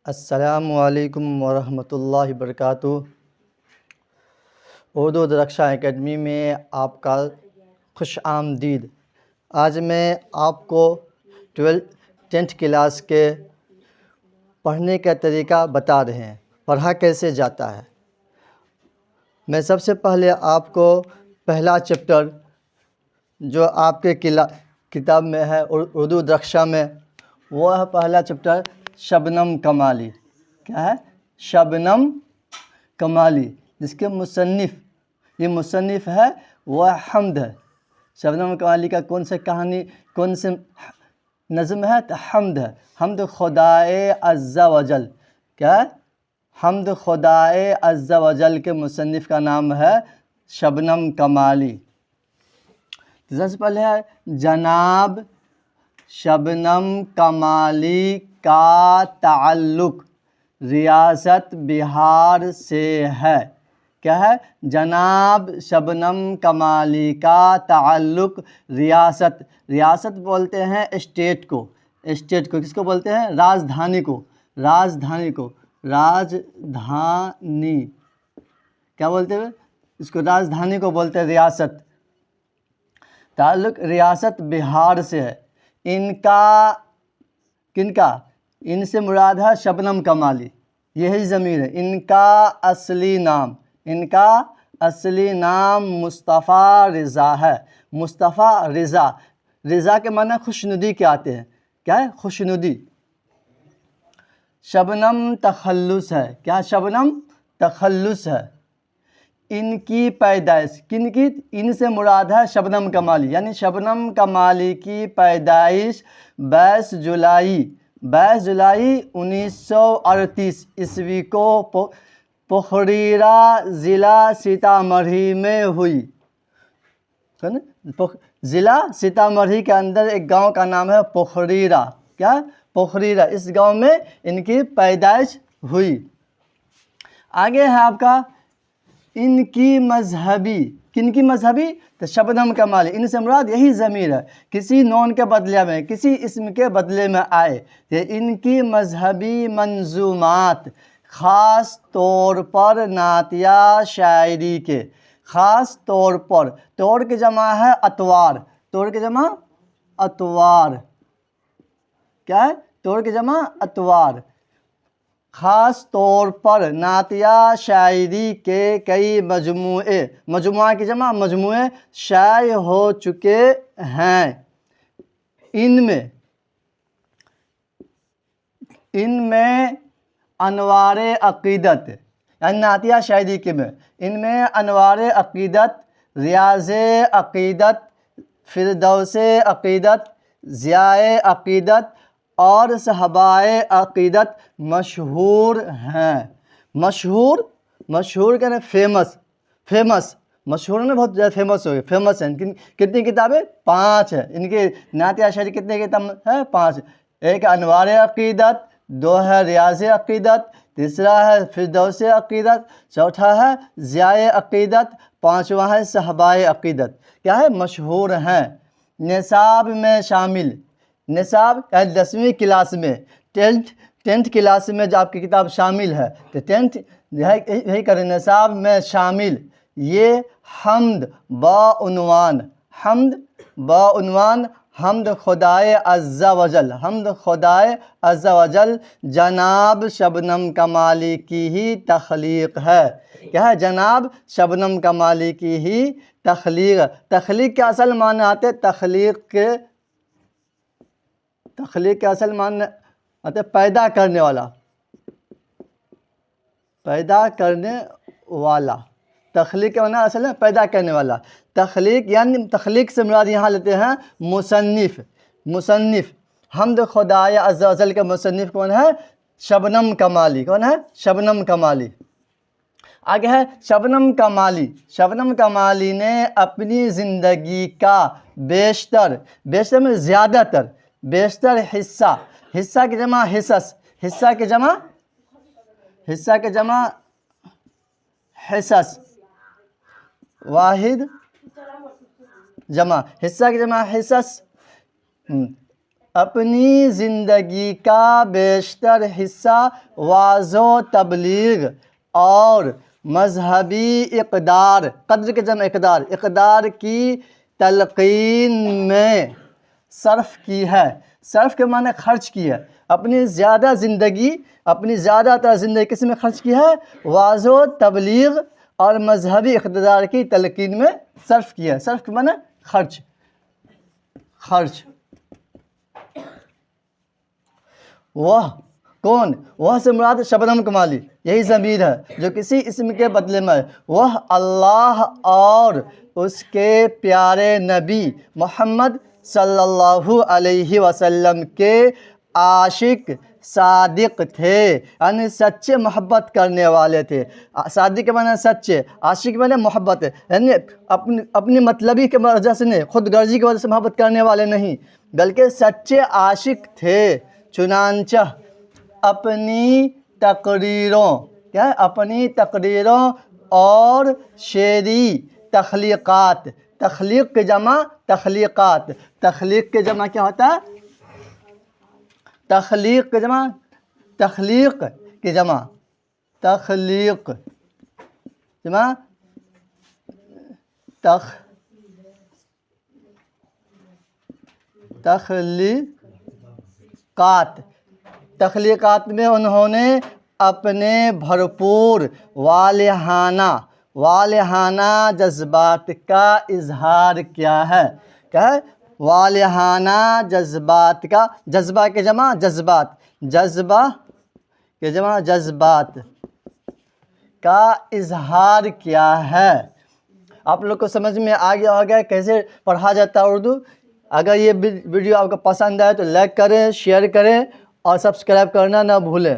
السلام علیکم ورحمۃ اللہ وبرکاتہ۔ اردو درخشاں اکیڈمی میں آپ کا خوش آمدید۔ آج میں آپ کو 10th کلاس کے پڑھنے کا طریقہ بتا رہے ہیں، پڑھا کیسے جاتا ہے۔ میں سب سے پہلے آپ کو پہلا چیپٹر جو آپ کے کتاب میں ہے اردو درخشاں میں، وہ ہے پہلا چیپٹر شبنم کمالی۔ کیا ہے؟ شبنم کمالی، جس کے مصنف ہے وہ حمد ہے۔ شبنم کمالی کا کون سے نظم ہے؟ تو حمد ہے۔ حمد خدائے عز و جل۔ کیا ہے؟ حمد خدائے عز و جل کے مصنف کا نام ہے شبنم کمالی۔ سب سے پہلے ہے جناب شبنم کمالی کا تعلق ریاست بہار سے ہے۔ کیا ہے؟ جناب شبنم کمالی کا تعلق ریاست بولتے ہیں اسٹیٹ کو کس کو بولتے ہیں؟ راجدھانی کو کیا بولتے ہیں اس کو؟ راجدھانی کو بولتے ہیں ریاست۔ تعلق ریاست بہار سے ہے۔ کن کا؟ ان سے مراد ہے شبنم کمالی، یہی ضمیر ہے۔ ان کا اصلی نام مصطفیٰ رضا ہے۔ مصطفیٰ رضا کے معنی خوشنودی کے آتے ہیں۔ کیا ہے؟ خوشنودی۔ شبنم تخلص ہے۔ کیا؟ شبنم تخلص ہے۔ ان کی پیدائش ان سے مراد ہے شبنم کمالی، یعنی شبنم کمالی کی پیدائش 22 جولائی 1938 عیسوی کو پوکھریرا ضلع سیتامڑھی میں ہوئی۔ ضلع سیتامڑھی کے اندر ایک گاؤں کا نام ہے پوکھریرا۔ کیا؟ پوکھریرا۔ اس گاؤں میں ان کی پیدائش ہوئی۔ آگے ہے آپ کا ان کی مذہبی۔ کن کی مذہبی؟ تو شبنم کمالی۔ ان سے مراد یہی ضمیر ہے، کسی نون کے بدلے میں، کسی اسم کے بدلے میں آئے۔ کہ ان کی مذہبی منظومات خاص طور پر نعتیہ شاعری کے، خاص طور پر، طور کی جمع ہے اتوار۔ طور کی جمع اتوار۔ کیا ہے؟ طور کی جمع اتوار۔ خاص طور پر نعتیہ شاعری کے کئی مجموعہ کی جمع مجموعے شائع ہو چکے ہیں۔ ان میں انوار عقیدت، یعنی نعتیہ شاعری کے میں ان میں انوار عقیدت، ریاض عقیدت، فردوس عقیدت، ضیاء عقیدت اور صحبائے عقیدت مشہور ہیں۔ مشہور کہنا فیمس مشہور نے بہت زیادہ فیمس ہو گئے، فیمس ہیں۔ کتنی کتابیں؟ 5 ہیں۔ ان کے نعتیہ شاعری کتنے کتاب ہے؟ 5۔ ایک انوار عقیدت، 2 ہے ریاض عقیدت، تیسرا ہے فردوس عقیدت، چوتھا ہے ضیاء عقیدت، 5واں ہے صحبائے عقیدت۔ کیا ہے؟ مشہور ہیں۔ نصاب میں شامل، نصاب 10ویں کلاس میں، 10th کلاس میں جو آپ کی کتاب شامل ہے تو 10th یہی کریں، نصاب میں شامل یہ حمد بعنوان حمد خدائے عز و جل جناب شبنم کمالی کی ہی تخلیق ہے۔ کیا ہے؟ جناب شبنم کمالی کی ہی تخلیق کے اصل معنی آتے، تخلیق کے اصل معنی آتے پیدا کرنے والا۔ تخلیق کے معنی اصل میں پیدا کرنے والا۔ تخلیق یعنی تخلیق سے مراد یہاں لیتے ہیں مصنف۔ حمد خدائے عز و جل کے مصنف کون ہے؟ شبنم کمالی۔ کون ہے؟ شبنم کمالی۔ آگے ہے شبنم کمالی نے اپنی زندگی کا بیشتر میں زیادہ تر، بیشتر حصہ کی جمع حصص واحد جمع حصہ کی جمع حصص اپنی زندگی کا بیشتر حصہ وعظ و تبلیغ اور مذہبی اقدار، قدر کے جمع اقدار، اقدار کی تلقین میں صرف کی ہے۔ صرف کے معنی خرچ کی ہے۔ اپنی زیادہ تر زندگی کس میں خرچ کی ہے؟ وعظ و تبلیغ اور مذہبی اقتدار کی تلقین میں صرف کی ہے۔ صرف کے معنی خرچ۔ وہ کون؟ وہ سے مراد شبنم کمالی، یہی ضمیر ہے جو کسی اسم کے بدلے میں ہے۔ وہ اللہ اور اس کے پیارے نبی محمد صلی اللہ علیہ وسلم کے عاشق صادق تھے، یعنی سچے محبت کرنے والے تھے۔ صادق کے معنی سچے، عاشق کے معنی محبت ہے، یعنی اپنی مطلبی کے وجہ سے نہیں، خود غرضی کی وجہ سے محبت کرنے والے نہیں، بلکہ سچے عاشق تھے۔ چنانچہ اپنی تقریروں اور شعری تخلیقات، تخلیق کے جمع تخلیقات، تخلیق کے جمع کیا ہوتا ہے؟ تخلیق کے جمع تخلیقات میں انہوں نے اپنے بھرپور والہانہ جذبات کا اظہار کیا ہے۔ کیا ہے؟ والہانہ جذبات کا، جذبہ کے جمع جذبات، جذبہ کے جمع جذبات کا اظہار کیا ہے۔ آپ لوگ کو سمجھ میں آ گیا ہوگا کیسے پڑھا جاتا ہے اردو۔ اگر یہ ویڈیو آپ کو پسند آئے تو لائک کریں، شیئر کریں اور سبسکرائب کرنا نہ بھولیں۔